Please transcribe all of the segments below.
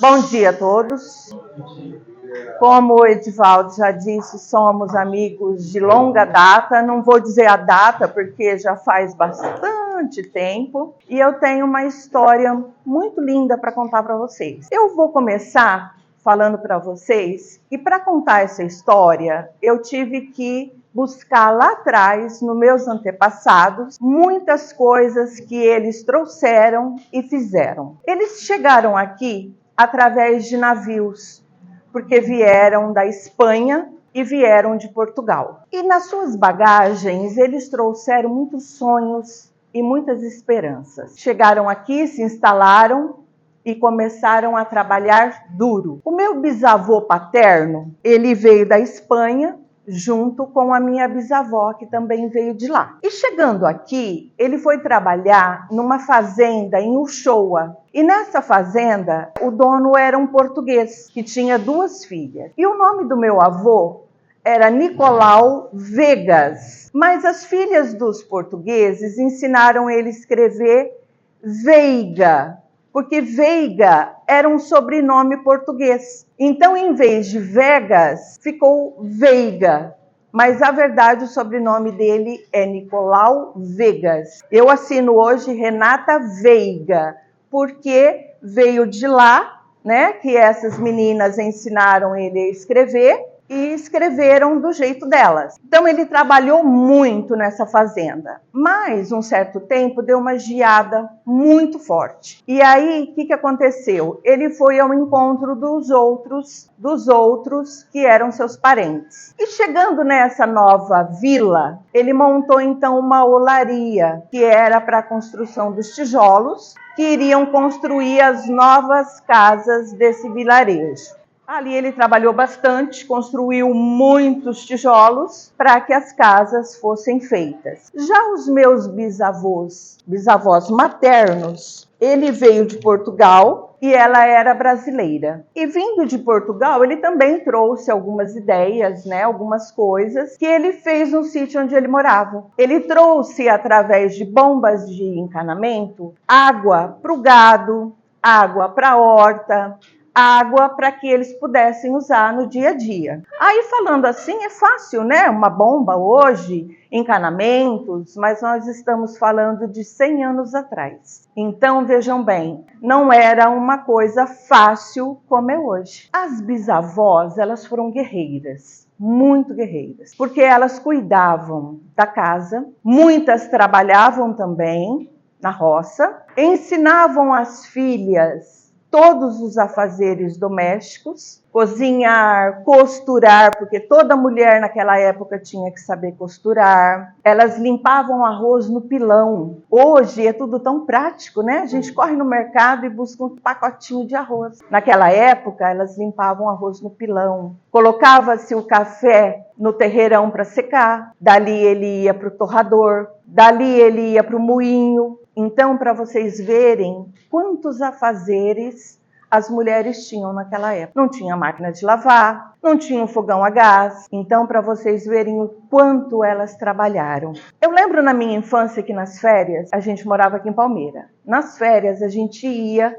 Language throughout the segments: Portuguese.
Bom dia a todos. Como o Edivaldo já disse, somos amigos de longa data. Não vou dizer a data, porque já faz bastante tempo. E eu tenho uma história muito linda para contar para vocês. Eu vou começar falando para vocês que para contar essa história, eu tive que buscar lá atrás, nos meus antepassados, muitas coisas que eles trouxeram e fizeram. Eles chegaram aqui através de navios, porque vieram da Espanha e vieram de Portugal. E nas suas bagagens, eles trouxeram muitos sonhos e muitas esperanças. Chegaram aqui, se instalaram e começaram a trabalhar duro. O meu bisavô paterno, ele veio da Espanha, junto com a minha bisavó, que também veio de lá. E chegando aqui, ele foi trabalhar numa fazenda em Uchoa. E nessa fazenda, o dono era um português, que tinha 2 filhas. E o nome do meu avô era Nicolau Vegas. Mas as filhas dos portugueses ensinaram ele a escrever Veiga, porque Veiga era um sobrenome português. Então, em vez de Vegas, ficou Veiga. Mas, a verdade, o sobrenome dele é Nicolau Vegas. Eu assino hoje Renata Veiga, porque veio de lá, né? Que essas meninas ensinaram ele a escrever e escreveram do jeito delas. Então, ele trabalhou muito nessa fazenda. Mas, um certo tempo, deu uma geada muito forte. E aí, o que aconteceu? Ele foi ao encontro dos outros que eram seus parentes. E chegando nessa nova vila, ele montou, então, uma olaria, que era para a construção dos tijolos, que iriam construir as novas casas desse vilarejo. Ali ele trabalhou bastante, construiu muitos tijolos para que as casas fossem feitas. Já os meus bisavós maternos, ele veio de Portugal e ela era brasileira. E vindo de Portugal, ele também trouxe algumas ideias, né, algumas coisas que ele fez no sítio onde ele morava. Ele trouxe, através de bombas de encanamento, água para o gado, água para a horta, água para que eles pudessem usar no dia a dia. Aí, falando assim, é fácil, né? Uma bomba hoje, encanamentos, mas nós estamos falando de 100 anos atrás. Então, vejam bem, não era uma coisa fácil como é hoje. As bisavós, elas foram guerreiras. Muito guerreiras, porque elas cuidavam da casa, muitas trabalhavam também na roça, ensinavam as filhas todos os afazeres domésticos, cozinhar, costurar, porque toda mulher naquela época tinha que saber costurar. Elas limpavam arroz no pilão. Hoje é tudo tão prático, né? A gente corre no mercado e busca um pacotinho de arroz. Naquela época, elas limpavam arroz no pilão. Colocava-se o café no terreirão para secar. Dali ele ia para o torrador. Dali ele ia para o moinho. Então, para vocês verem quantos afazeres as mulheres tinham naquela época. Não tinha máquina de lavar, não tinha um fogão a gás. Então, para vocês verem o quanto elas trabalharam. Eu lembro na minha infância que nas férias, a gente morava aqui em Palmeira. Nas férias, a gente ia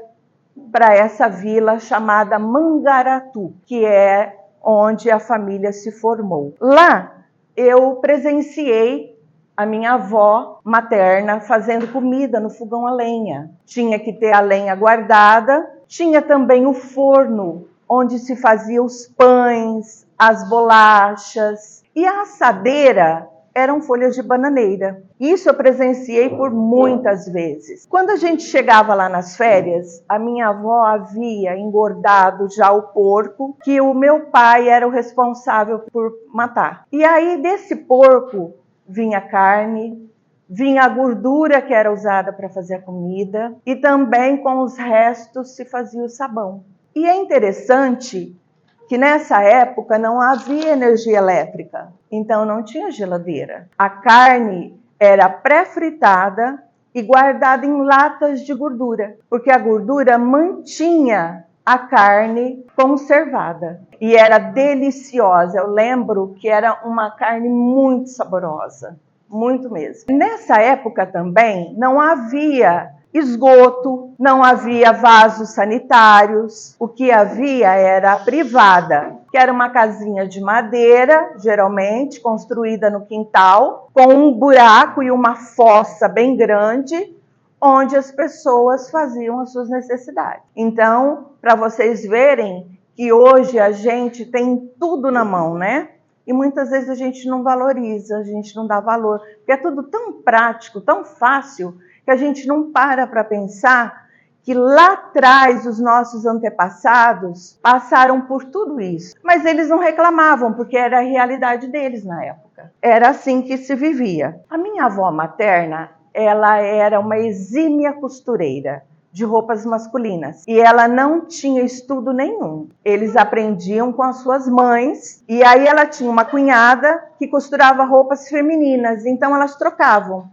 para essa vila chamada Mangaratu, que é onde a família se formou. Lá, eu presenciei a minha avó materna fazendo comida no fogão a lenha. Tinha que ter a lenha guardada, tinha também o forno, onde se fazia os pães, as bolachas. E a assadeira eram folhas de bananeira. Isso eu presenciei por muitas vezes. Quando a gente chegava lá nas férias, a minha avó havia engordado já o porco, que o meu pai era o responsável por matar. E aí desse porco vinha carne, vinha a gordura que era usada para fazer a comida e também com os restos se fazia o sabão. E é interessante que nessa época não havia energia elétrica, então não tinha geladeira. A carne era pré-fritada e guardada em latas de gordura, porque a gordura mantinha a carne conservada e era deliciosa. Eu lembro que era uma carne muito saborosa, muito mesmo. Nessa época também não havia esgoto, não havia vasos sanitários. O que havia era a privada, que era uma casinha de madeira, geralmente construída no quintal, com um buraco e uma fossa bem grande, onde as pessoas faziam as suas necessidades. Então, para vocês verem que hoje a gente tem tudo na mão, né? E muitas vezes a gente não valoriza, a gente não dá valor, porque é tudo tão prático, tão fácil, que a gente não para pensar que lá atrás os nossos antepassados passaram por tudo isso. Mas eles não reclamavam, porque era a realidade deles na época. Era assim que se vivia. A minha avó materna, ela era uma exímia costureira de roupas masculinas. E ela não tinha estudo nenhum. Eles aprendiam com as suas mães. E aí ela tinha uma cunhada que costurava roupas femininas. Então elas trocavam.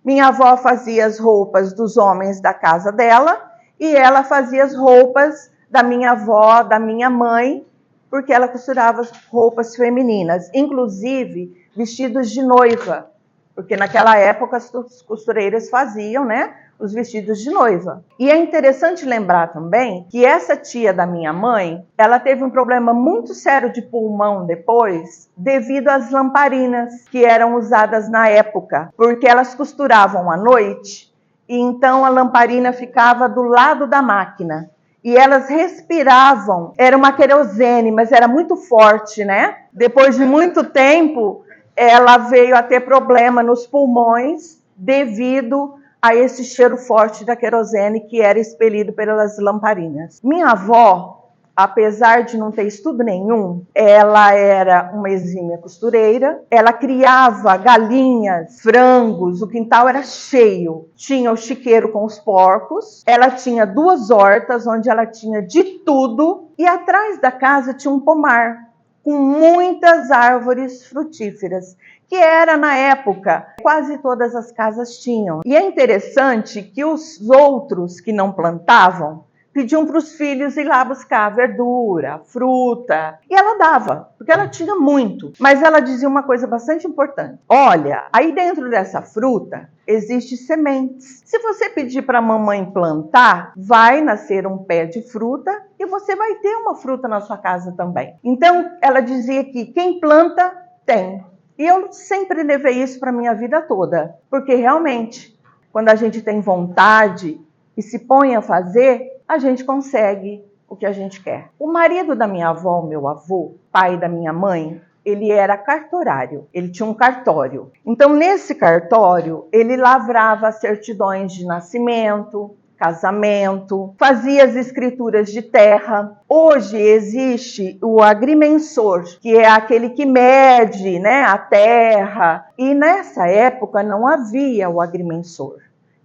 Minha avó fazia as roupas dos homens da casa dela e ela fazia as roupas da minha avó, da minha mãe, porque ela costurava roupas femininas, inclusive vestidos de noiva, porque naquela época as costureiras faziam, né, os vestidos de noiva. E é interessante lembrar também que essa tia da minha mãe, ela teve um problema muito sério de pulmão depois, devido às lamparinas que eram usadas na época, porque elas costuravam à noite, e então a lamparina ficava do lado da máquina. E elas respiravam, era uma querosene, mas era muito forte, né? Depois de muito tempo, ela veio a ter problema nos pulmões devido a esse cheiro forte da querosene que era expelido pelas lamparinas. Minha avó, apesar de não ter estudo nenhum, ela era uma exímia costureira, ela criava galinhas, frangos, o quintal era cheio. Tinha o chiqueiro com os porcos, ela tinha 2 hortas onde ela tinha de tudo e atrás da casa tinha um pomar com muitas árvores frutíferas, que era na época, quase todas as casas tinham. E é interessante que os outros que não plantavam, pediam para os filhos ir lá buscar verdura, fruta, e ela dava, porque ela tinha muito. Mas ela dizia uma coisa bastante importante: olha, aí dentro dessa fruta existem sementes. Se você pedir para a mamãe plantar, vai nascer um pé de fruta e você vai ter uma fruta na sua casa também. Então, ela dizia que quem planta, tem. E eu sempre levei isso para a minha vida toda, porque realmente, quando a gente tem vontade e se põe a fazer, a gente consegue o que a gente quer. O marido da minha avó, meu avô, pai da minha mãe, ele era cartorário, ele tinha um cartório. Então, nesse cartório, ele lavrava certidões de nascimento, casamento, fazia as escrituras de terra. Hoje existe o agrimensor, que é aquele que mede, né, a terra. E nessa época não havia o agrimensor.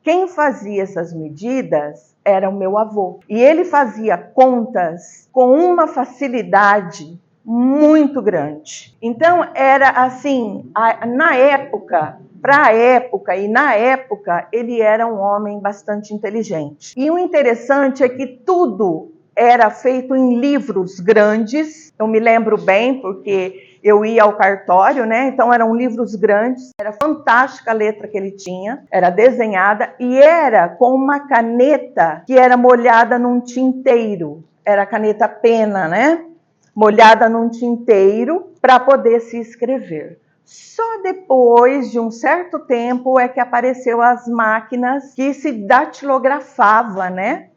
Quem fazia essas medidas era o meu avô. E ele fazia contas com uma facilidade muito grande. Então, era assim, na época, para a época e na época, ele era um homem bastante inteligente. E o interessante é que tudo era feito em livros grandes. Eu me lembro bem, porque eu ia ao cartório, né? Então eram livros grandes, era fantástica a letra que ele tinha, era desenhada e era com uma caneta que era molhada num tinteiro. Era caneta pena, né? Molhada num tinteiro para poder se escrever. Só depois de um certo tempo é que apareceu as máquinas que se datilografava, né?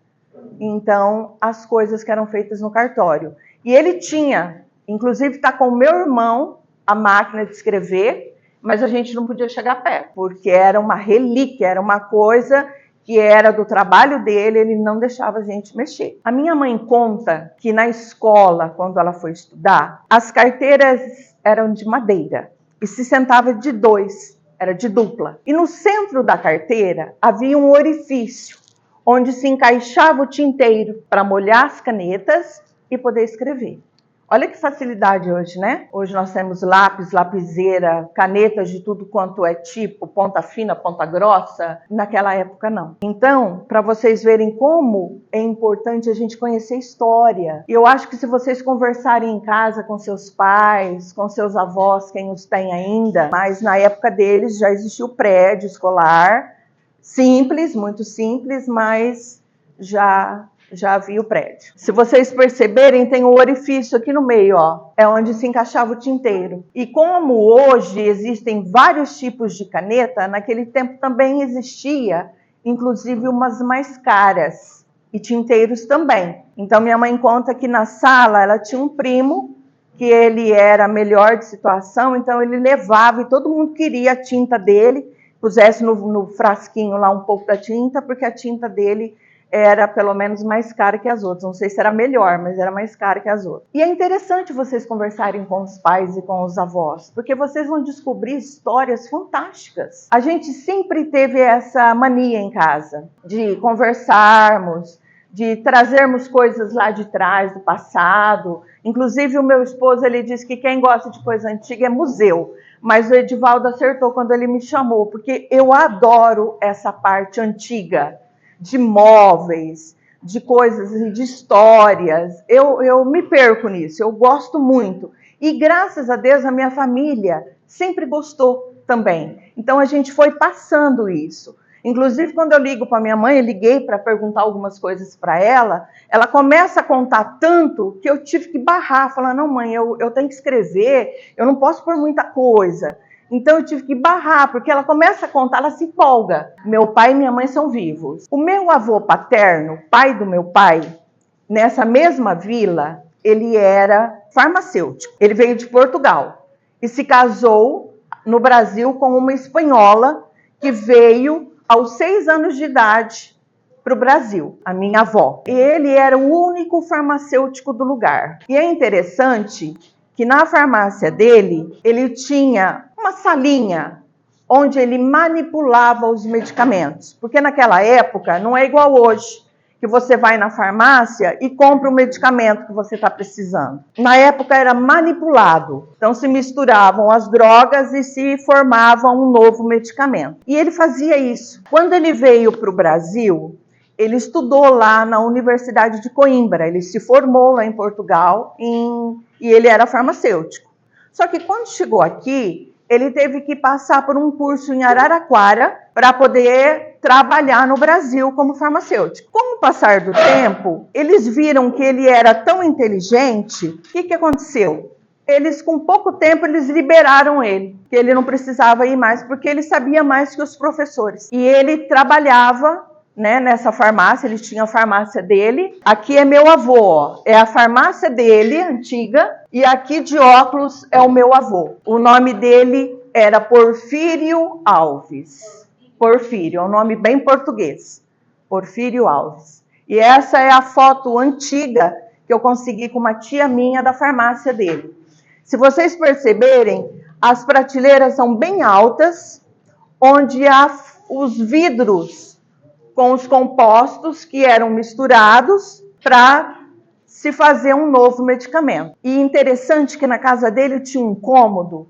Então, as coisas que eram feitas no cartório. E ele tinha, inclusive está com o meu irmão, a máquina de escrever, mas a gente não podia chegar perto, porque era uma relíquia, era uma coisa que era do trabalho dele, ele não deixava a gente mexer. A minha mãe conta que na escola, quando ela foi estudar, as carteiras eram de madeira e se sentava de 2, era de dupla. E no centro da carteira havia um orifício, onde se encaixava o tinteiro para molhar as canetas e poder escrever. Olha que facilidade hoje, né? Hoje nós temos lápis, lapiseira, canetas de tudo quanto é tipo, ponta fina, ponta grossa. Naquela época, não. Então, para vocês verem como é importante a gente conhecer história. Eu acho que se vocês conversarem em casa com seus pais, com seus avós, quem os tem ainda, mas na época deles já existia o prédio escolar, Simples, muito simples, mas já havia o prédio. Se vocês perceberem, tem um orifício aqui no meio, ó, é onde se encaixava o tinteiro. E como hoje existem vários tipos de caneta, naquele tempo também existia, inclusive umas mais caras, e tinteiros também. Então minha mãe conta que na sala ela tinha um primo, que ele era melhor de situação, então ele levava e todo mundo queria a tinta dele, pusesse no frasquinho lá um pouco da tinta, porque a tinta dele era pelo menos mais cara que as outras. Não sei se era melhor, mas era mais cara que as outras. E é interessante vocês conversarem com os pais e com os avós, porque vocês vão descobrir histórias fantásticas. A gente sempre teve essa mania em casa de conversarmos, de trazermos coisas lá de trás, do passado. Inclusive o meu esposo, ele disse que quem gosta de coisa antiga é museu. Mas o Edivaldo acertou quando ele me chamou, porque eu adoro essa parte antiga, de móveis, de coisas, de histórias. Eu me perco nisso, eu gosto muito. E graças a Deus a minha família sempre gostou também. Então a gente foi passando isso. Inclusive quando eu ligo para minha mãe, eu liguei para perguntar algumas coisas para ela, ela começa a contar tanto que eu tive que barrar, falar, não mãe, eu tenho que escrever, eu não posso pôr muita coisa. Então eu tive que barrar, porque ela começa a contar, ela se empolga. Meu pai e minha mãe são vivos. O meu avô paterno, pai do meu pai, nessa mesma vila, ele era farmacêutico. Ele veio de Portugal e se casou no Brasil com uma espanhola que veio aos 6 anos de idade para o Brasil, a minha avó. Ele era o único farmacêutico do lugar. E é interessante que na farmácia dele, ele tinha uma salinha onde ele manipulava os medicamentos. Porque naquela época, não é igual hoje, que você vai na farmácia e compra o medicamento que você está precisando. Na época era manipulado. Então se misturavam as drogas e se formava um novo medicamento. E ele fazia isso. Quando ele veio para o Brasil, ele estudou lá na Universidade de Coimbra. Ele se formou lá em Portugal e ele era farmacêutico. Só que quando chegou aqui, ele teve que passar por um curso em Araraquara para poder trabalhar no Brasil como farmacêutico. Com o passar do tempo, eles viram que ele era tão inteligente, o que aconteceu? Eles, com pouco tempo, eles liberaram ele, que ele não precisava ir mais, porque ele sabia mais que os professores. E ele trabalhava, né, nessa farmácia, ele tinha a farmácia dele. Aqui é meu avô, ó, é a farmácia dele, antiga, e aqui de óculos é o meu avô. O nome dele era Porfírio Alves. Porfírio, é um nome bem português. Porfírio Alves. E essa é a foto antiga que eu consegui com uma tia minha da farmácia dele. Se vocês perceberem, as prateleiras são bem altas, onde há os vidros com os compostos que eram misturados para se fazer um novo medicamento. E interessante que na casa dele tinha um cômodo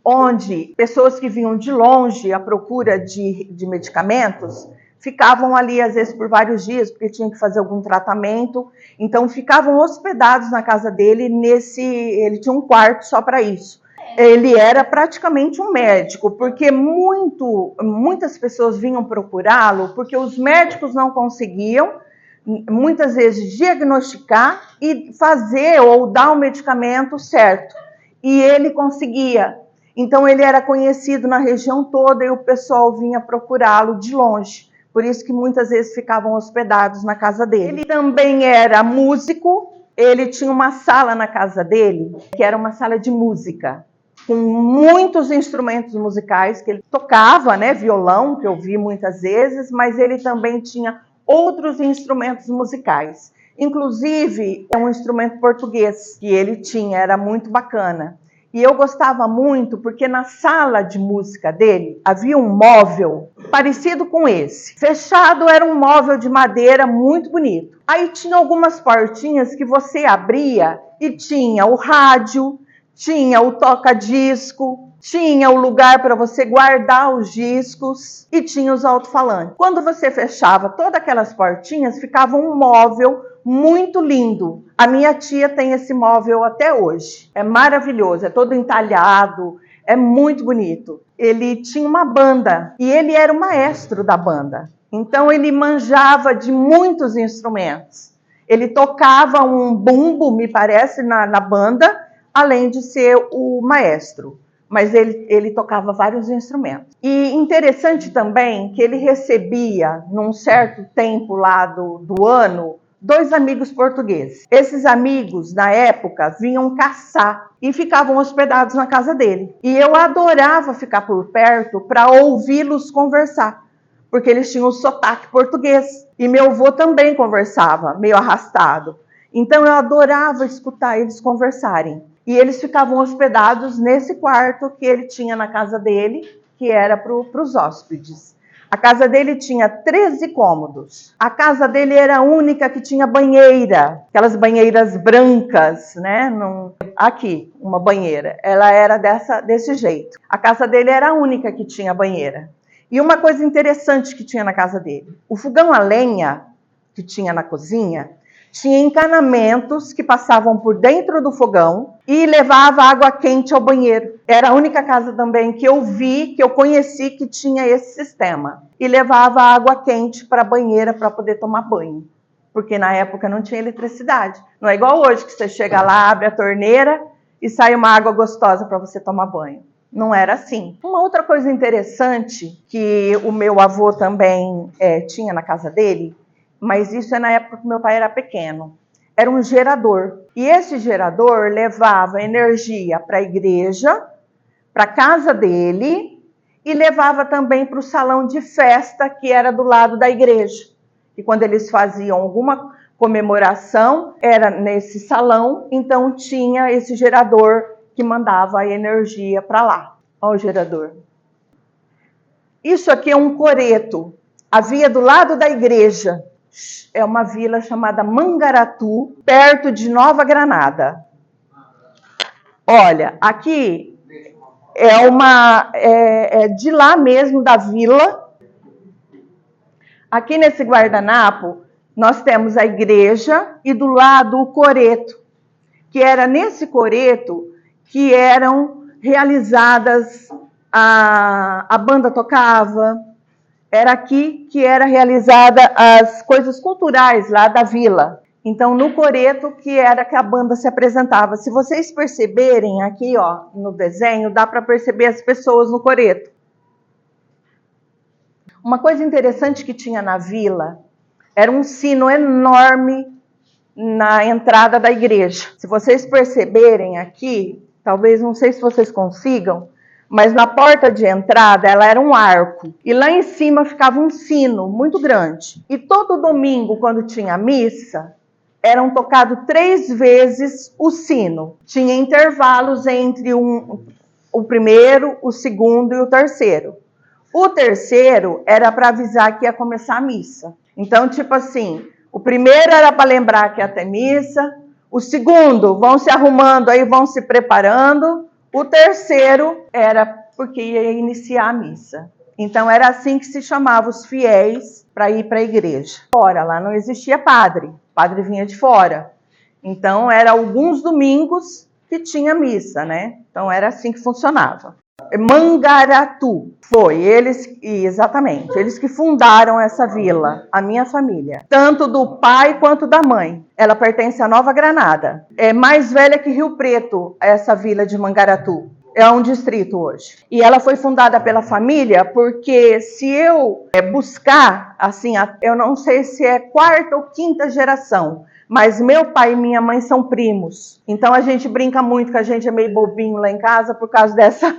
onde pessoas que vinham de longe à procura de medicamentos ficavam ali às vezes por vários dias, porque tinham que fazer algum tratamento, então ficavam hospedados na casa dele, ele tinha um quarto só para isso. Ele era praticamente um médico, porque muitas pessoas vinham procurá-lo, porque os médicos não conseguiam, muitas vezes, diagnosticar e fazer ou dar o medicamento certo. E ele conseguia. Então, ele era conhecido na região toda e o pessoal vinha procurá-lo de longe. Por isso que muitas vezes ficavam hospedados na casa dele. Ele também era músico, ele tinha uma sala na casa dele, que era uma sala de música, com muitos instrumentos musicais que ele tocava, né, violão, que eu vi muitas vezes, mas ele também tinha outros instrumentos musicais. Inclusive, é um instrumento português que ele tinha, era muito bacana. E eu gostava muito porque na sala de música dele havia um móvel parecido com esse. Fechado, era um móvel de madeira muito bonito. Aí tinha algumas portinhas que você abria e tinha o rádio, tinha o toca-disco, tinha o lugar para você guardar os discos e tinha os alto-falantes. Quando você fechava todas aquelas portinhas, ficava um móvel muito lindo. A minha tia tem esse móvel até hoje. É maravilhoso, é todo entalhado, é muito bonito. ele tinha uma banda e ele era o maestro da banda. Então ele manjava de muitos instrumentos. Ele tocava um bumbo, me parece, na banda, além de ser o maestro. Mas ele tocava vários instrumentos. E interessante também que ele recebia, num certo tempo lá do ano, 2 amigos portugueses. Esses amigos, na época, vinham caçar e ficavam hospedados na casa dele. E eu adorava ficar por perto para ouvi-los conversar, porque eles tinham o sotaque português. E meu avô também conversava, meio arrastado. Então eu adorava escutar eles conversarem. E eles ficavam hospedados nesse quarto que ele tinha na casa dele, que era para os hóspedes. A casa dele tinha 13 cômodos. A casa dele era a única que tinha banheira, aquelas banheiras brancas, né? Aqui, uma banheira. Ela era desse jeito. A casa dele era a única que tinha banheira. E uma coisa interessante que tinha na casa dele, o fogão a lenha que tinha na cozinha, tinha encanamentos que passavam por dentro do fogão e levava água quente ao banheiro. Era a única casa também que eu vi, que eu conheci, que tinha esse sistema. E levava água quente para a banheira para poder tomar banho. Porque na época não tinha eletricidade. Não é igual hoje, que você chega lá, abre a torneira e sai uma água gostosa para você tomar banho. Não era assim. Uma outra coisa interessante que o meu avô também tinha na casa dele, mas isso é na época que meu pai era pequeno, era um gerador. E esse gerador levava energia para a igreja, para a casa dele, e levava também para o salão de festa, que era do lado da igreja. E quando eles faziam alguma comemoração, era nesse salão, então tinha esse gerador que mandava a energia para lá. Olha o gerador. Isso aqui é um coreto. Havia do lado da igreja. É uma vila chamada Mangaratu, perto de Nova Granada. Olha, aqui é de lá mesmo, da vila. Aqui nesse guardanapo, nós temos a igreja e do lado o coreto, que era nesse coreto que eram realizadas, a banda tocava. Era aqui que era realizada as coisas culturais lá da vila. Então, no coreto que era que a banda se apresentava. Se vocês perceberem aqui, ó, no desenho, dá para perceber as pessoas no coreto. Uma coisa interessante que tinha na vila era um sino enorme na entrada da igreja. Se vocês perceberem aqui, talvez, não sei se vocês consigam, mas na porta de entrada ela era um arco. E lá em cima ficava um sino muito grande. E todo domingo, quando tinha missa, eram tocados 3 vezes o sino. Tinha intervalos entre o primeiro, o segundo e o terceiro. O terceiro era para avisar que ia começar a missa. Então, tipo assim, o primeiro era para lembrar que ia ter missa. O segundo, vão se arrumando aí, vão se preparando. O terceiro era porque ia iniciar a missa. Então, era assim que se chamava os fiéis para ir para a igreja. Fora, lá não existia padre. O padre vinha de fora. Então, era alguns domingos que tinha missa, né? Então, era assim que funcionava. Mangaratu foi exatamente, eles que fundaram essa vila, a minha família, tanto do pai quanto da mãe. Ela pertence à Nova Granada, é mais velha que Rio Preto, essa vila de Mangaratu, é um distrito hoje. E ela foi fundada pela família porque, se eu buscar, assim, eu não sei se é 4ª ou 5ª geração, mas meu pai e minha mãe são primos. Então a gente brinca muito que a gente é meio bobinho lá em casa por causa dessa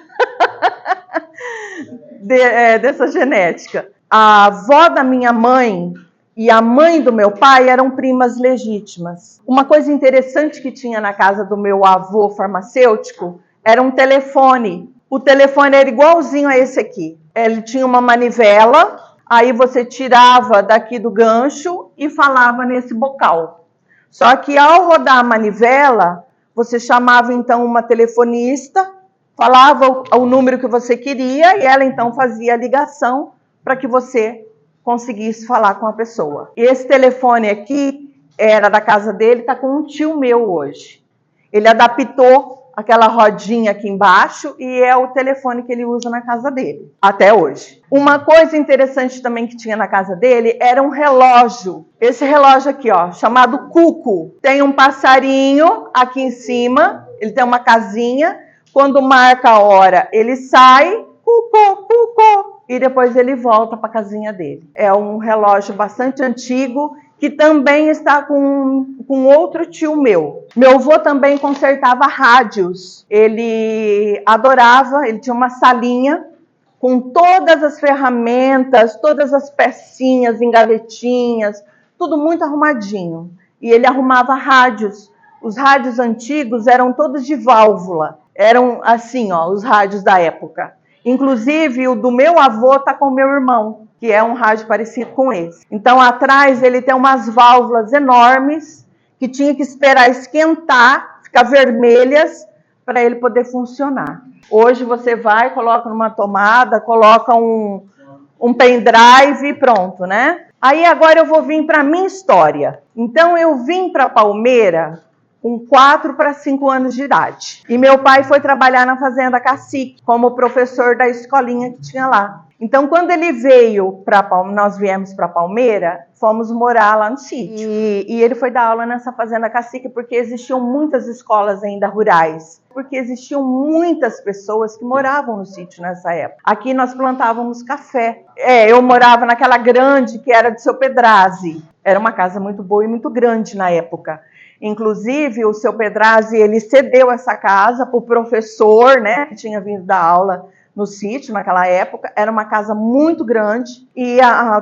dessa genética. A avó da minha mãe e a mãe do meu pai eram primas legítimas. Uma coisa interessante que tinha na casa do meu avô farmacêutico era um telefone. O telefone era igualzinho a esse aqui. Ele tinha uma manivela, aí você tirava daqui do gancho e falava nesse bocal. Só que ao rodar a manivela, você chamava então uma telefonista, falava o número que você queria e ela então fazia a ligação para que você conseguisse falar com a pessoa. E esse telefone aqui era da casa dele, está com um tio meu hoje. Ele adaptou aquela rodinha aqui embaixo, e é o telefone que ele usa na casa dele, até hoje. Uma coisa interessante também que tinha na casa dele era um relógio. Esse relógio aqui, ó, chamado Cuco. Tem um passarinho aqui em cima, ele tem uma casinha. Quando marca a hora, ele sai, Cuco, Cuco, e depois ele volta para a casinha dele. É um relógio bastante antigo, que também está com outro tio meu. Meu avô também consertava rádios. Ele adorava, ele tinha uma salinha com todas as ferramentas, todas as pecinhas em gavetinhas, tudo muito arrumadinho. E ele arrumava rádios. Os rádios antigos eram todos de válvula. Eram assim, ó, os rádios da época. Inclusive, o do meu avô está com o meu irmão, que é um rádio parecido com esse. Então, atrás ele tem umas válvulas enormes que tinha que esperar esquentar, ficar vermelhas, para ele poder funcionar. Hoje você vai, coloca numa tomada, coloca um pendrive e pronto, né? Aí agora eu vou vir para a minha história. Então, eu vim para Palmeira com 4 para 5 anos de idade. E meu pai foi trabalhar na Fazenda Cacique, como professor da escolinha que tinha lá. Então, quando ele veio nós viemos para Palmeira, fomos morar lá no sítio. E ele foi dar aula nessa Fazenda Cacique, porque existiam muitas escolas ainda rurais. Porque existiam muitas pessoas que moravam no sítio nessa época. Aqui nós plantávamos café. Eu morava naquela grande que era de Seu Pedrazzi. Era uma casa muito boa e muito grande na época. Inclusive, o seu Pedrazzi, ele cedeu essa casa para o professor, né, que tinha vindo dar aula no sítio naquela época. Era uma casa muito grande e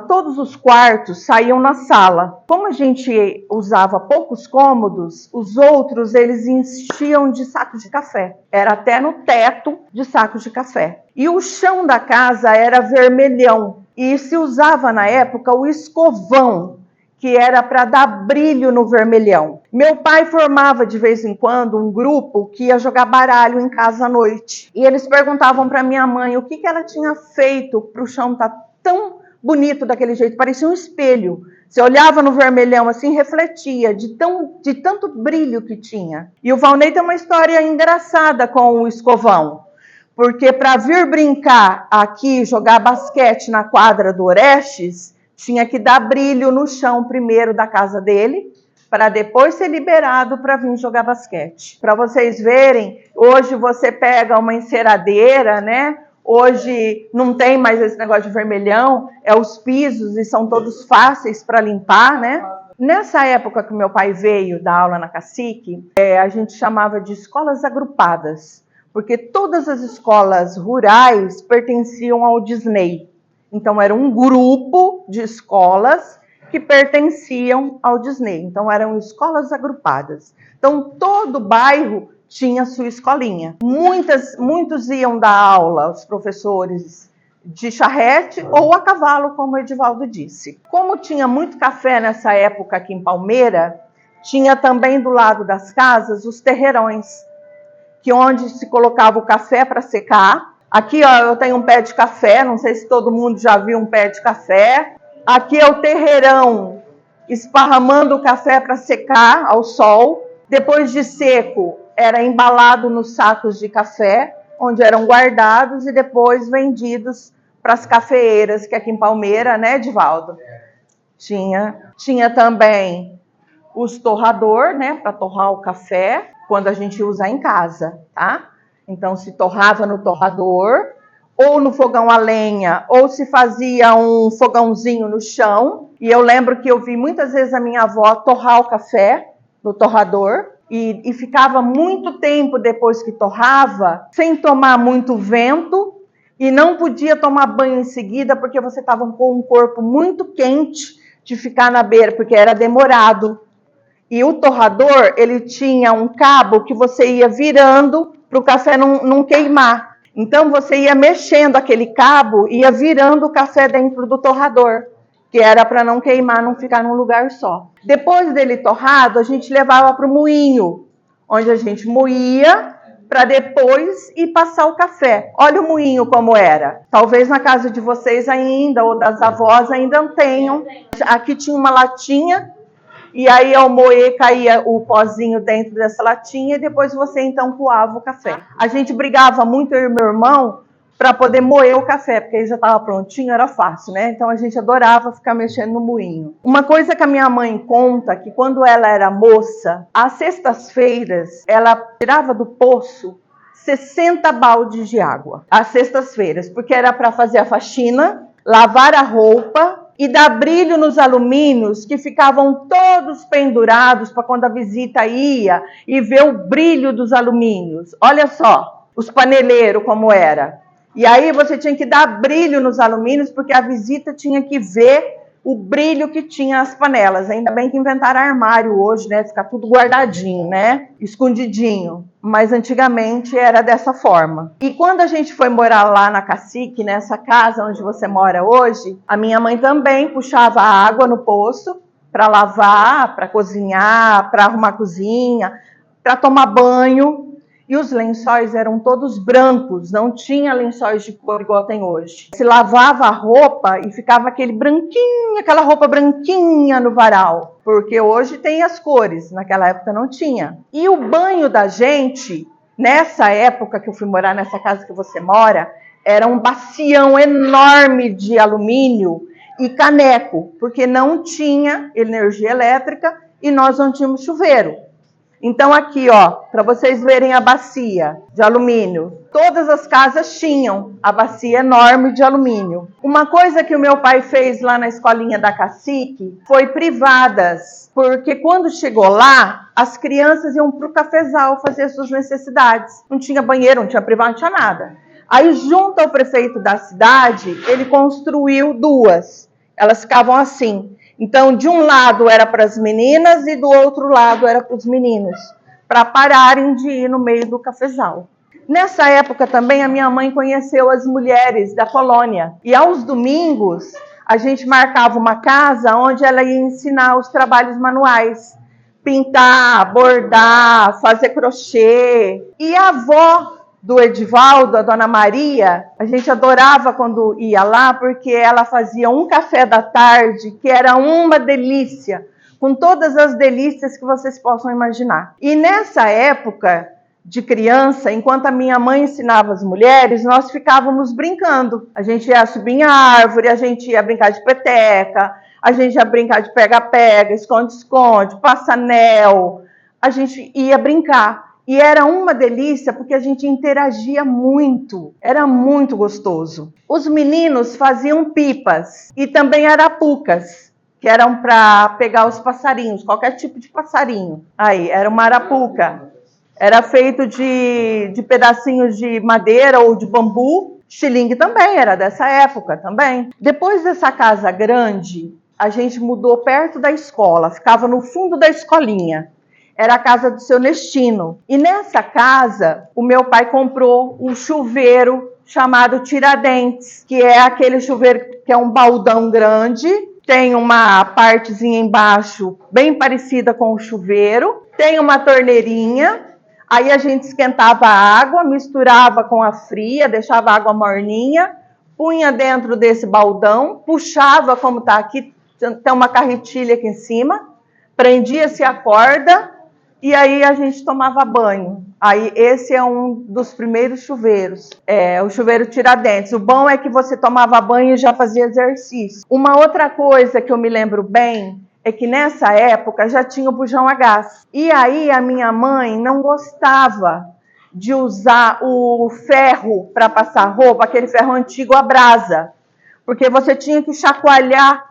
todos os quartos saíam na sala. Como a gente usava poucos cômodos, os outros eles enchiam de sacos de café. Era até no teto de sacos de café. E o chão da casa era vermelhão e se usava na época o escovão, que era para dar brilho no vermelhão. Meu pai formava de vez em quando um grupo que ia jogar baralho em casa à noite. E eles perguntavam para minha mãe o que ela tinha feito para o chão estar tão bonito daquele jeito, parecia um espelho. Você olhava no vermelhão assim, refletia de tanto brilho que tinha. E o Valnei tem uma história engraçada com o escovão. Porque para vir brincar aqui, jogar basquete na quadra do Orestes, tinha que dar brilho no chão primeiro da casa dele, para depois ser liberado para vir jogar basquete. Para vocês verem, hoje você pega uma enceradeira, né? Hoje não tem mais esse negócio de vermelhão, os pisos e são todos fáceis para limpar, né? Nessa época que meu pai veio dar aula na Cacique, a gente chamava de escolas agrupadas, porque todas as escolas rurais pertenciam ao Disney. Então, era um grupo de escolas que pertenciam ao Disney. Então, eram escolas agrupadas. Então, todo bairro tinha sua escolinha. Muitos iam dar aula, os professores, de charrete ou a cavalo, como o Edivaldo disse. Como tinha muito café nessa época aqui em Palmeira, tinha também do lado das casas os terreirões, onde se colocava o café para secar. Aqui, ó, eu tenho um pé de café, não sei se todo mundo já viu um pé de café. Aqui é o terreirão, esparramando o café para secar ao sol. Depois de seco, era embalado nos sacos de café, onde eram guardados e depois vendidos para as cafeeiras, que aqui em Palmeira, né, Edivaldo? Tinha também os torrador, né, para torrar o café, quando a gente usa em casa, tá? Então, se torrava no torrador, ou no fogão a lenha, ou se fazia um fogãozinho no chão. E eu lembro que eu vi muitas vezes a minha avó torrar o café no torrador, e ficava muito tempo depois que torrava, sem tomar muito vento, e não podia tomar banho em seguida, porque você estava com um corpo muito quente de ficar na beira, porque era demorado. E o torrador, ele tinha um cabo que você ia virando para o café não queimar. Então, você ia mexendo aquele cabo e ia virando o café dentro do torrador, que era para não queimar, não ficar num lugar só. Depois dele torrado, a gente levava para o moinho, onde a gente moía para depois ir passar o café. Olha o moinho como era. Talvez na casa de vocês ainda, ou das avós ainda tenham. Aqui tinha uma latinha e aí ao moer caía o pozinho dentro dessa latinha e depois você então coava o café. A gente brigava muito, eu e meu irmão, para poder moer o café, porque ele já estava prontinho, era fácil, né? Então a gente adorava ficar mexendo no moinho. Uma coisa que a minha mãe conta, que quando ela era moça, às sextas-feiras, ela tirava do poço 60 baldes de água, às sextas-feiras, porque era para fazer a faxina, lavar a roupa e dar brilho nos alumínios que ficavam todos pendurados para quando a visita ia e ver o brilho dos alumínios. Olha só, os paneleiros como era. E aí você tinha que dar brilho nos alumínios porque a visita tinha que ver o brilho que tinha as panelas. Ainda bem que inventaram armário hoje, né? Fica tudo guardadinho, né? Escondidinho. Mas antigamente era dessa forma. E quando a gente foi morar lá na Cacique, nessa casa onde você mora hoje, a minha mãe também puxava água no poço para lavar, para cozinhar, para arrumar a cozinha, para tomar banho. E os lençóis eram todos brancos, não tinha lençóis de cor igual tem hoje. Se lavava a roupa e ficava aquele branquinho, aquela roupa branquinha no varal. Porque hoje tem as cores, naquela época não tinha. E o banho da gente, nessa época que eu fui morar nessa casa que você mora, era um bacião enorme de alumínio e caneco, porque não tinha energia elétrica e nós não tínhamos chuveiro. Então aqui, ó, para vocês verem a bacia de alumínio. Todas as casas tinham a bacia enorme de alumínio. Uma coisa que o meu pai fez lá na escolinha da Cacique foi privadas, porque quando chegou lá, as crianças iam para o cafezal fazer suas necessidades. Não tinha banheiro, não tinha privado, não tinha nada. Aí, junto ao prefeito da cidade, ele construiu duas. Elas ficavam assim. Então, de um lado era para as meninas e do outro lado era para os meninos, para pararem de ir no meio do cafezal. Nessa época também a minha mãe conheceu as mulheres da colônia. E aos domingos a gente marcava uma casa onde ela ia ensinar os trabalhos manuais. Pintar, bordar, fazer crochê. E a avó do Edivaldo, a Dona Maria, a gente adorava quando ia lá, porque ela fazia um café da tarde que era uma delícia, com todas as delícias que vocês possam imaginar. E nessa época de criança, enquanto a minha mãe ensinava as mulheres, nós ficávamos brincando. A gente ia subir em árvore, a gente ia brincar de peteca, a gente ia brincar de pega-pega, esconde-esconde, passa-anel, a gente ia brincar. E era uma delícia porque a gente interagia muito, era muito gostoso. Os meninos faziam pipas e também arapucas, que eram para pegar os passarinhos, qualquer tipo de passarinho. Aí, era uma arapuca. Era feito de pedacinhos de madeira ou de bambu. Xilingue também, era dessa época também. Depois dessa casa grande, a gente mudou perto da escola, ficava no fundo da escolinha. Era a casa do seu Nestino. E nessa casa, o meu pai comprou um chuveiro chamado Tiradentes, que é aquele chuveiro que é um baldão grande, tem uma partezinha embaixo bem parecida com o chuveiro, tem uma torneirinha, aí a gente esquentava a água, misturava com a fria, deixava a água morninha, punha dentro desse baldão, puxava, como está aqui, tem uma carretilha aqui em cima, prendia-se a corda, e aí a gente tomava banho. Aí esse é um dos primeiros chuveiros, o chuveiro Tiradentes. O bom é que você tomava banho e já fazia exercício. Uma outra coisa que eu me lembro bem é que nessa época já tinha o bujão a gás. E aí a minha mãe não gostava de usar o ferro para passar roupa, aquele ferro antigo a brasa, porque você tinha que chacoalhar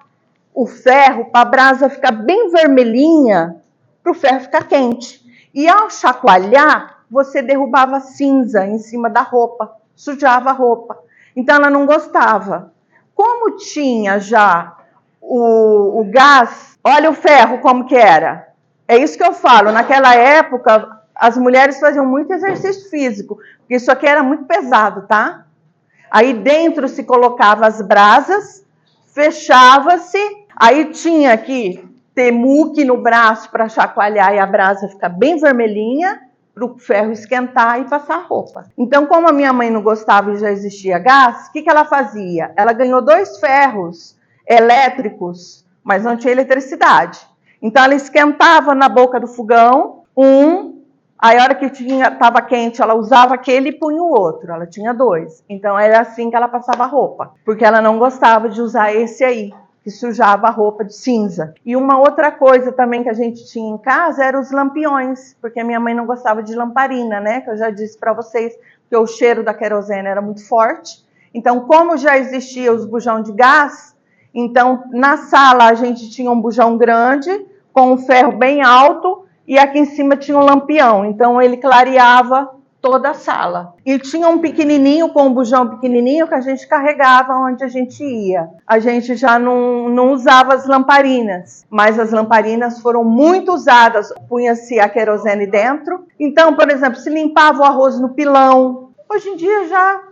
o ferro para a brasa ficar bem vermelhinha, para o ferro ficar quente. E ao chacoalhar, você derrubava cinza em cima da roupa, sujava a roupa. Então ela não gostava. Como tinha já o gás, olha o ferro como que era. É isso que eu falo, naquela época as mulheres faziam muito exercício físico, porque isso aqui era muito pesado, tá? Aí dentro se colocava as brasas, fechava-se, aí tinha aqui temuque no braço para chacoalhar e a brasa ficar bem vermelhinha, para o ferro esquentar e passar a roupa. Então, como a minha mãe não gostava e já existia gás, o que ela fazia? Ela ganhou 2 ferros elétricos, mas não tinha eletricidade. Então ela esquentava na boca do fogão, aí a hora que estava quente, ela usava aquele e punha o outro. Ela tinha 2. Então era assim que ela passava a roupa, porque ela não gostava de usar esse aí, que sujava a roupa de cinza. E uma outra coisa também que a gente tinha em casa eram os lampiões, porque a minha mãe não gostava de lamparina, né? Que eu já disse para vocês, que o cheiro da querosene era muito forte. Então, como já existia os bujão de gás, então na sala a gente tinha um bujão grande, com um ferro bem alto, e aqui em cima tinha um lampião. Então ele clareava toda a sala. E tinha um pequenininho, com um bujão pequenininho, que a gente carregava onde a gente ia. A gente já não usava as lamparinas, mas as lamparinas foram muito usadas. Punha-se a querosene dentro. Então, por exemplo, se limpava o arroz no pilão. Hoje em dia já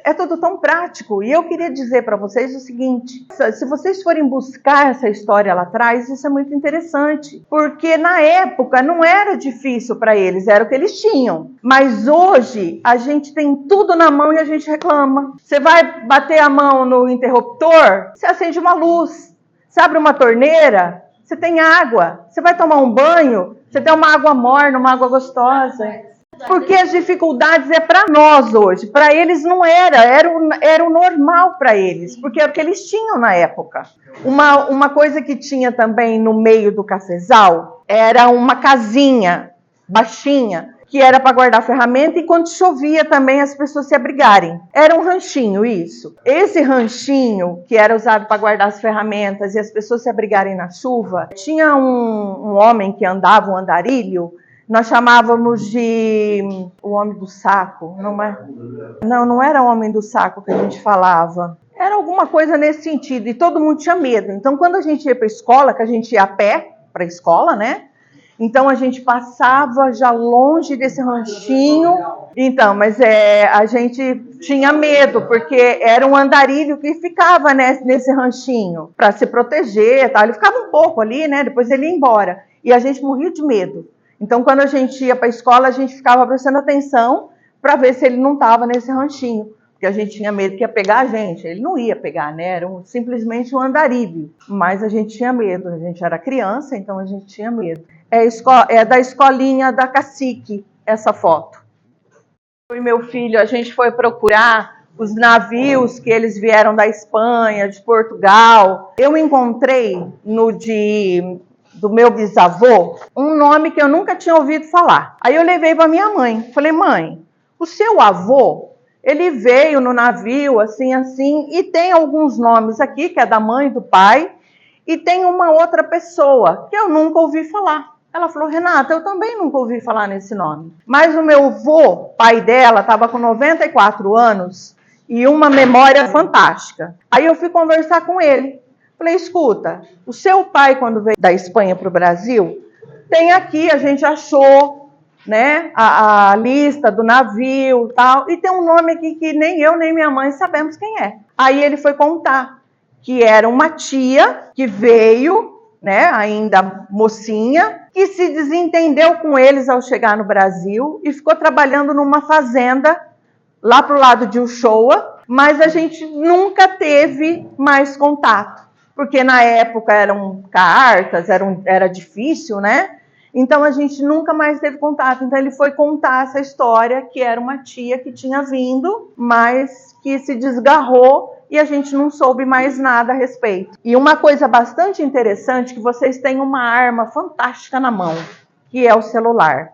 é tudo tão prático. E eu queria dizer para vocês o seguinte: se vocês forem buscar essa história lá atrás, isso é muito interessante. Porque na época não era difícil para eles, era o que eles tinham. Mas hoje a gente tem tudo na mão e a gente reclama. Você vai bater a mão no interruptor, você acende uma luz. Você abre uma torneira, você tem água. Você vai tomar um banho, você tem uma água morna, uma água gostosa. Porque as dificuldades é para nós hoje. Para eles não era o normal para eles, porque era o que eles tinham na época. Uma coisa que tinha também no meio do cafezal era uma casinha baixinha, que era para guardar ferramenta, e quando chovia também as pessoas se abrigarem. Era um ranchinho isso. Esse ranchinho, que era usado para guardar as ferramentas e as pessoas se abrigarem na chuva, tinha um homem que andava, um andarilho. Nós chamávamos de o homem do saco, não era o homem do saco que a gente falava. Era alguma coisa nesse sentido, e todo mundo tinha medo. Então, quando a gente ia para a escola, que a gente ia a pé para a escola, né? Então, a gente passava já longe desse ranchinho. Então, mas a gente tinha medo, porque era um andarilho que ficava, né, nesse ranchinho, para se proteger, tá? Ele ficava um pouco ali, né? Depois ele ia embora. E a gente morria de medo. Então, quando a gente ia para a escola, a gente ficava prestando atenção para ver se ele não estava nesse ranchinho, porque a gente tinha medo que ia pegar a gente. Ele não ia pegar, né? Era simplesmente um andarilho, mas a gente tinha medo. A gente era criança, então a gente tinha medo. É da escolinha da Cacique, essa foto. Eu e meu filho, a gente foi procurar os navios que eles vieram da Espanha, de Portugal. Eu encontrei do meu bisavô, um nome que eu nunca tinha ouvido falar. Aí eu levei para minha mãe. Falei, mãe, o seu avô, ele veio no navio, assim, e tem alguns nomes aqui, que é da mãe e do pai, e tem uma outra pessoa que eu nunca ouvi falar. Ela falou, Renata, eu também nunca ouvi falar nesse nome. Mas o meu avô, pai dela, estava com 94 anos e uma memória fantástica. Aí eu fui conversar com ele. Falei, escuta, o seu pai, quando veio da Espanha para o Brasil, tem aqui, a gente achou, né, a lista do navio e tal, e tem um nome aqui que nem eu nem minha mãe sabemos quem é. Aí ele foi contar que era uma tia que veio, né, ainda mocinha, que se desentendeu com eles ao chegar no Brasil e ficou trabalhando numa fazenda lá para o lado de Uchoa, mas a gente nunca teve mais contato. Porque na época eram cartas, era difícil, né? Então a gente nunca mais teve contato. Então ele foi contar essa história, que era uma tia que tinha vindo, mas que se desgarrou e a gente não soube mais nada a respeito. E uma coisa bastante interessante, que vocês têm uma arma fantástica na mão, que é o celular.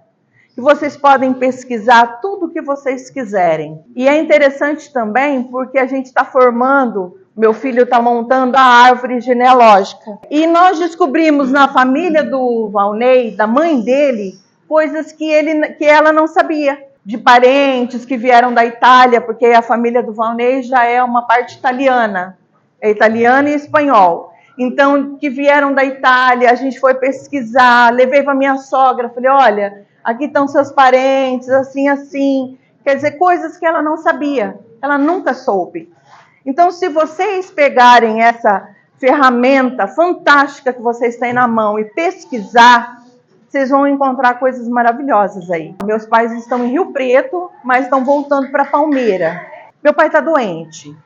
Que vocês podem pesquisar tudo o que vocês quiserem. E é interessante também porque a gente está formando, meu filho está montando a árvore genealógica. E nós descobrimos na família do Valnei, da mãe dele, coisas que ela não sabia. De parentes que vieram da Itália, porque a família do Valnei já é uma parte italiana. É italiano e espanhol. Então, que vieram da Itália, a gente foi pesquisar, levei para minha sogra, falei, olha, aqui estão seus parentes, assim. Quer dizer, coisas que ela não sabia, ela nunca soube. Então, se vocês pegarem essa ferramenta fantástica que vocês têm na mão e pesquisar, vocês vão encontrar coisas maravilhosas aí. Meus pais estão em Rio Preto, mas estão voltando para Palmeira. Meu pai está doente.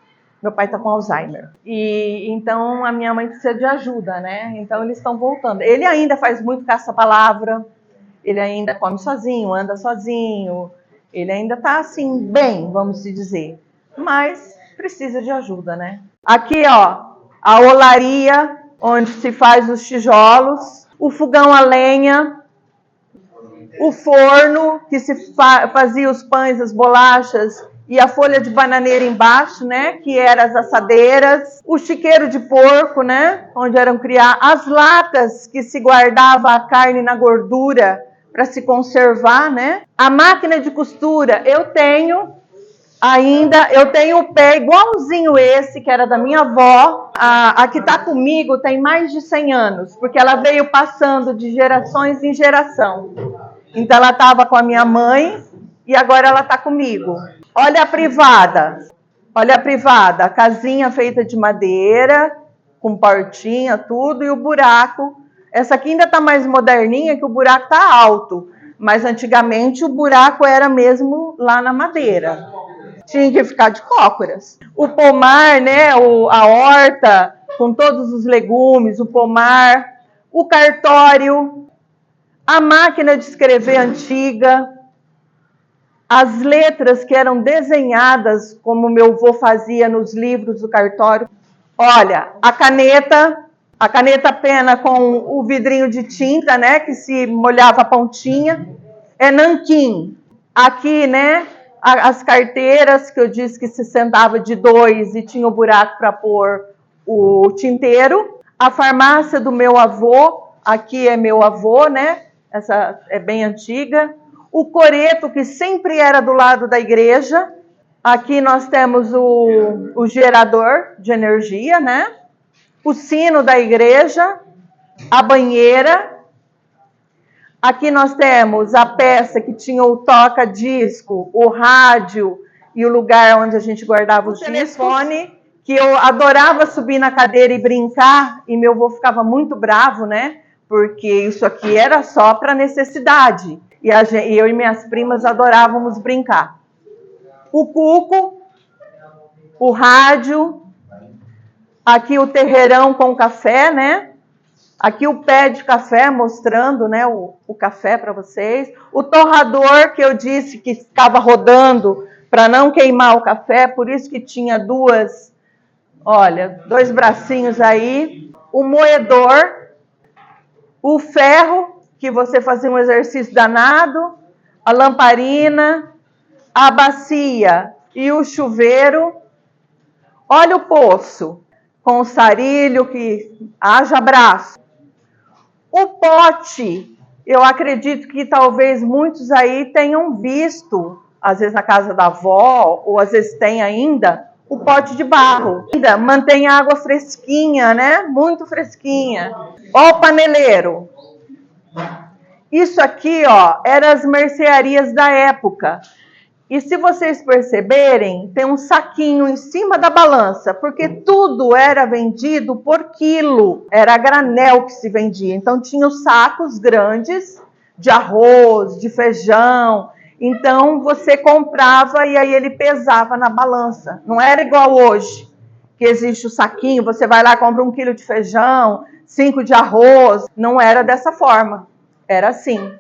Meu pai está com Alzheimer. E então a minha mãe precisa de ajuda, né? Então eles estão voltando. Ele ainda faz muito caça-palavra, ele ainda come sozinho, anda sozinho, ele ainda está assim, bem, vamos dizer. Mas precisa de ajuda, né? Aqui, ó, a olaria, onde se faz os tijolos, o fogão a lenha, o forno, que se fazia os pães, as bolachas, e a folha de bananeira embaixo, né, que eram as assadeiras, o chiqueiro de porco, né, onde eram criar as latas que se guardava a carne na gordura para se conservar, né, a máquina de costura, eu tenho o pé igualzinho esse, que era da minha avó. A que está comigo tem mais de 100 anos, porque ela veio passando de gerações em geração. Então ela estava com a minha mãe e agora ela está comigo. Olha a privada, a casinha feita de madeira, com portinha, tudo, e o buraco. Essa aqui ainda está mais moderninha, que o buraco está alto, mas antigamente o buraco era mesmo lá na madeira. Tinha que ficar de cócoras. O pomar, né, a horta, com todos os legumes, o pomar, o cartório, a máquina de escrever antiga, as letras que eram desenhadas, como meu avô fazia nos livros do cartório. Olha, a caneta pena com o vidrinho de tinta, né, que se molhava a pontinha, é nanquim. Aqui, né, as carteiras, que eu disse que se sentava de 2 e tinha o buraco para pôr o tinteiro. A farmácia do meu avô, aqui é meu avô, né? Essa é bem antiga. O coreto, que sempre era do lado da igreja. Aqui nós temos o gerador de energia, né? O sino da igreja, a banheira. Aqui nós temos a peça que tinha o toca-disco, o rádio e o lugar onde a gente guardava os telefone, que eu adorava subir na cadeira e brincar, e meu avô ficava muito bravo, né? Porque isso aqui era só para necessidade. E eu e minhas primas adorávamos brincar. O cuco, o rádio, aqui o terreirão com café, né? Aqui o pé de café mostrando, né, o café para vocês. O torrador que eu disse que ficava rodando para não queimar o café, por isso que tinha dois bracinhos aí. O moedor, o ferro, que você fazia um exercício danado, a lamparina, a bacia e o chuveiro. Olha o poço, com o sarilho que haja braço. O pote, eu acredito que talvez muitos aí tenham visto, às vezes na casa da avó, ou às vezes tem ainda, o pote de barro. Ainda mantém a água fresquinha, né? Muito fresquinha. Ó o paneleiro. Isso aqui, ó, eram as mercearias da época. E se vocês perceberem, tem um saquinho em cima da balança, porque tudo era vendido por quilo, era a granel que se vendia. Então tinha os sacos grandes de arroz, de feijão. Então você comprava e aí ele pesava na balança. Não era igual hoje, que existe o saquinho, você vai lá, compra 1 quilo de feijão, 5 de arroz. Não era dessa forma, era assim.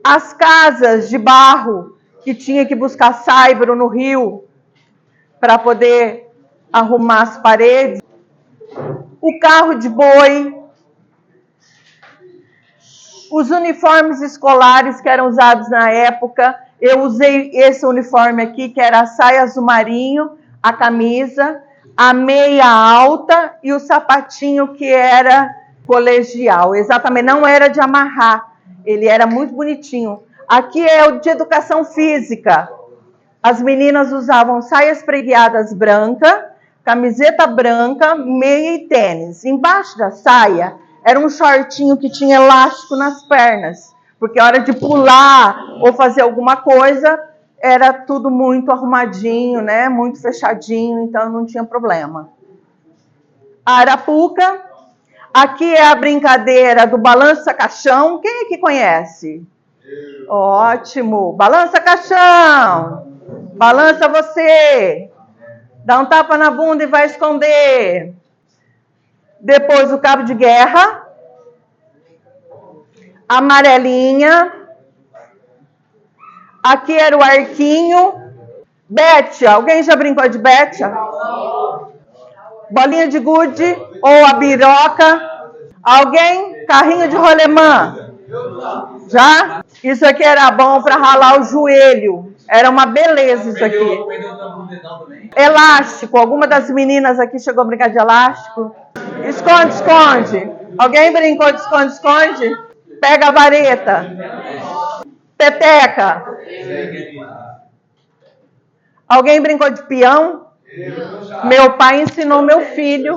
As casas de barro, que tinha que buscar saibro no rio para poder arrumar as paredes. O carro de boi. Os uniformes escolares que eram usados na época. Eu usei esse uniforme aqui, que era a saia azul marinho, a camisa, a meia alta e o sapatinho que era colegial. Exatamente, não era de amarrar. Ele era muito bonitinho. Aqui é o de educação física. As meninas usavam saias preguiadas branca, camiseta branca, meia e tênis. Embaixo da saia era um shortinho que tinha elástico nas pernas, porque a hora de pular ou fazer alguma coisa era tudo muito arrumadinho, né? Muito fechadinho, então não tinha problema. A arapuca. Aqui é a brincadeira do balança-caixão. Quem é que conhece? Ótimo. Balança caixão. Balança você. Dá um tapa na bunda e vai esconder. Depois o cabo de guerra. Amarelinha. Aqui era o arquinho. Betia. Alguém já brincou de Betia? Bolinha de gude ou a biroca. Alguém? Carrinho de rolemã. Já? Isso aqui era bom para ralar o joelho. Era uma beleza isso aqui. Elástico. Alguma das meninas aqui chegou a brincar de elástico? Esconde, esconde. Alguém brincou de esconde, esconde? Pega a vareta. Peteca. Alguém brincou de peão? Meu pai ensinou meu filho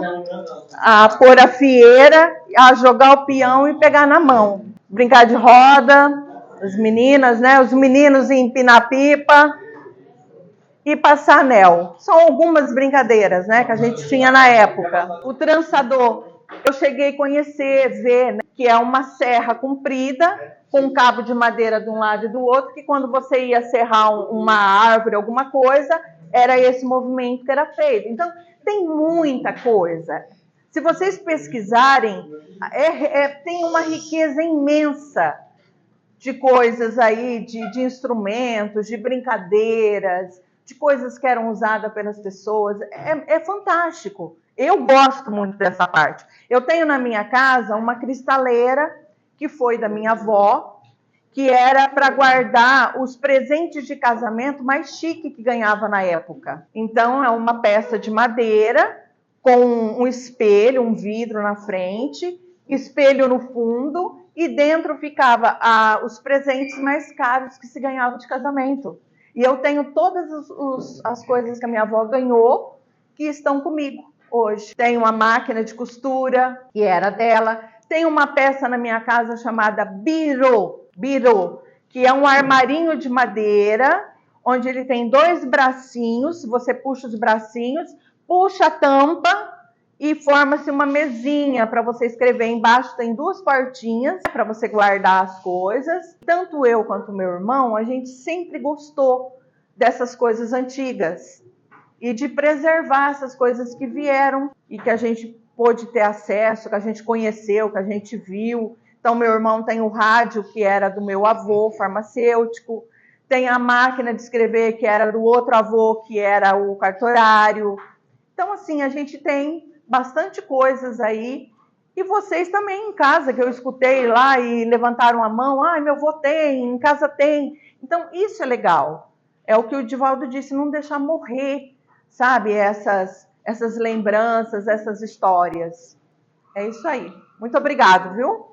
a pôr a fieira, a jogar o peão e pegar na mão. Brincar de roda, as meninas, né? Os meninos empinar pipa e passar anel. São algumas brincadeiras, né, que a gente tinha na época. O trançador, eu cheguei a conhecer, ver, né, que é uma serra comprida, com um cabo de madeira de um lado e do outro, que quando você ia serrar uma árvore, alguma coisa, era esse movimento que era feito. Então, tem muita coisa. Se vocês pesquisarem, tem uma riqueza imensa de coisas aí, de instrumentos, de brincadeiras, de coisas que eram usadas pelas pessoas. É fantástico. Eu gosto muito dessa parte. Eu tenho na minha casa uma cristaleira que foi da minha avó, que era para guardar os presentes de casamento mais chique que ganhava na época. Então, é uma peça de madeira com um espelho, um vidro na frente, espelho no fundo, e dentro ficava os presentes mais caros que se ganhavam de casamento. E eu tenho todas as coisas que a minha avó ganhou que estão comigo hoje. Tenho uma máquina de costura, que era dela. Tem uma peça na minha casa chamada birô, que é um armarinho de madeira, onde ele tem 2 bracinhos. Você puxa os bracinhos, puxa a tampa e forma-se uma mesinha para você escrever. Embaixo tem 2 portinhas para você guardar as coisas. Tanto eu quanto meu irmão, a gente sempre gostou dessas coisas antigas e de preservar essas coisas que vieram e que a gente pôde ter acesso, que a gente conheceu, que a gente viu. Então, meu irmão tem o rádio, que era do meu avô, farmacêutico. Tem a máquina de escrever, que era do outro avô, que era o cartorário. Então, assim, a gente tem bastante coisas aí. E vocês também em casa, que eu escutei lá e levantaram a mão. Ah, meu avô tem, em casa tem. Então, isso é legal. É o que o Divaldo disse, não deixar morrer, sabe, essas lembranças, essas histórias. É isso aí. Muito obrigado, viu?